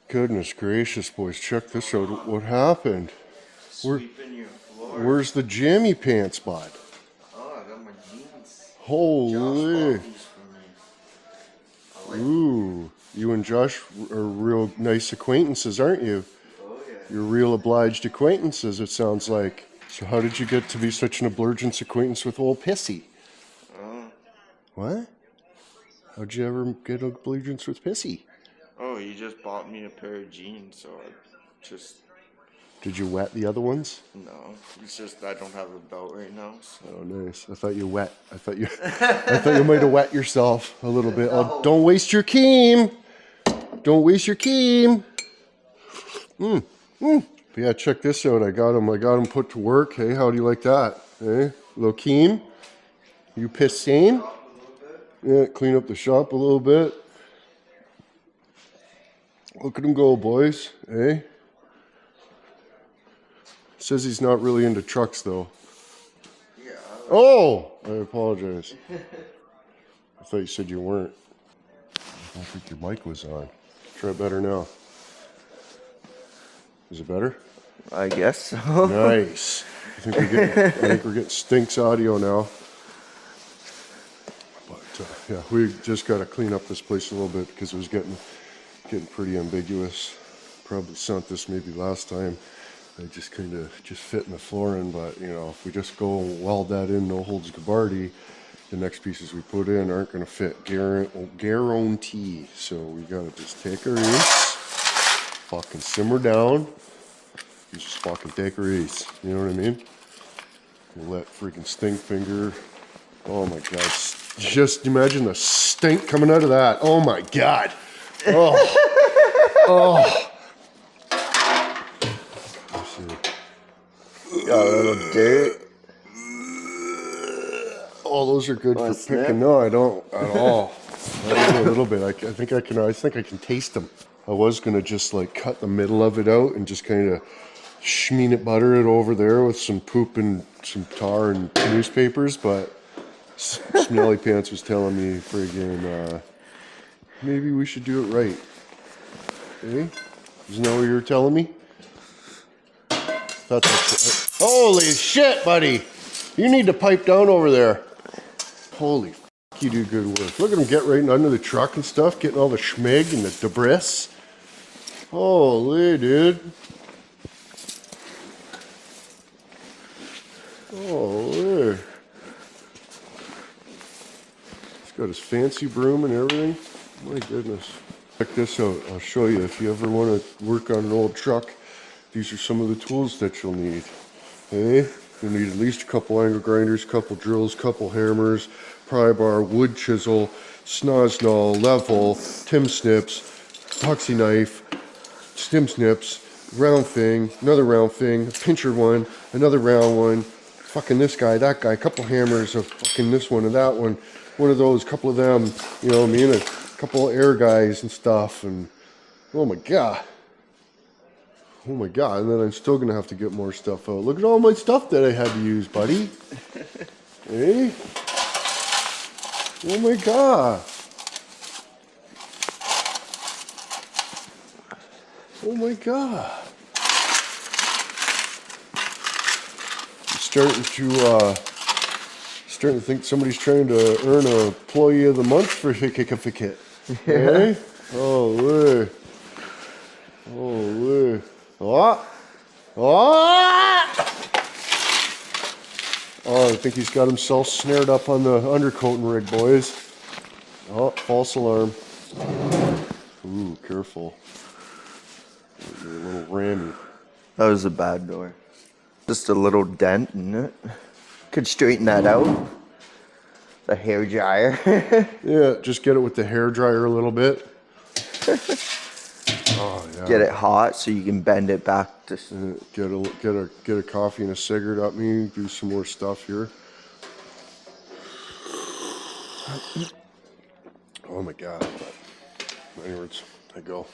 Goodness gracious, boys, check this out. What happened? Sweeping your floor. Where's the jammy pants, bud? Oh, I got my jeans. Holy. Josh bought these for me. I like Ooh, you and Josh are real nice acquaintances, aren't you? Oh, yeah. You're real obliged acquaintances, it sounds like. So how did you get to be such an obligent acquaintance with old Pissy? What? How'd you ever get obligence with Pissy? Oh, he just bought me a pair of jeans, so I just... Did you wet the other ones? No, it's just I don't have a belt right now, so... Oh, nice. I thought you wet. I thought you might have wet yourself a little bit. No. Oh, don't waste your keem. Don't waste your keem. But yeah, check this out. I got him put to work. Hey, how do you like that? Hey, little keem. You piss same? Yeah, clean up the shop a little bit. Look at him go, boys. Hey. Says he's not really into trucks, though. Yeah. Oh, I apologize. I thought you said you weren't. I don't think your mic was on. Try it better now. Is it better? I guess so. Nice. I think we're getting stinks audio now. But yeah, we just got to clean up this place a little bit because it was getting pretty ambiguous. Probably sent this maybe last time. I just kind of fit in the flooring, but you know, if we just go and weld that in, no holds barred, the next pieces we put in aren't going to fit, guarantee. So we got to just take our ease, fucking simmer down, and just fucking take our ease. You know what I mean? We'll let freaking stink finger. Oh my god! Just imagine the stink coming out of that. Oh my god! Oh, oh. Got a little dirt. Oh, those are good Want for a sniff? picking. No, I don't at all. A little bit. I think I can taste them. I was gonna just like cut the middle of it out and just kind of schmean butter it over there with some poop and some tar and newspapers, but Smelly Pants was telling me friggin' maybe we should do it right. Hey, isn't that what you were telling me? Holy shit, buddy! You need to pipe down over there. Holy f***, you do good work. Look at him get right under the truck and stuff, getting all the schmig and the debris. Holy, dude. Holy. He's got his fancy broom and everything. My goodness. Check this out. I'll show you. If you ever want to work on an old truck, these are some of the tools that you'll need. Hey, you'll need at least a couple angle grinders, couple drills, couple hammers, pry bar, wood chisel, snozzle, level, tim snips, epoxy knife, stim snips, round thing, another round thing, a pincher one, another round one, fucking this guy, that guy, a couple hammers of fucking this one and that one of those, couple of them, you know what I mean, a couple of air guys and stuff, and oh my god. Oh my god, and then I'm still gonna have to get more stuff out. Look at all my stuff that I had to use, buddy. Hey? Oh my god. Oh my god. I'm starting to think somebody's trying to earn an employee of the month certificate. Yeah. Hey? Holy. Holy. What? What? Oh, I think he's got himself snared up on the undercoating rig, boys. Oh, false alarm. Ooh, careful. You're a little rammy. That was a bad door. Just a little dent in it. Could straighten that out. The hair dryer. Yeah, just get it with the hair dryer a little bit. Oh yeah. Get it hot so you can bend it back to. Get a coffee and a cigarette up me. Do some more stuff here. Oh my god. Anyways, I go.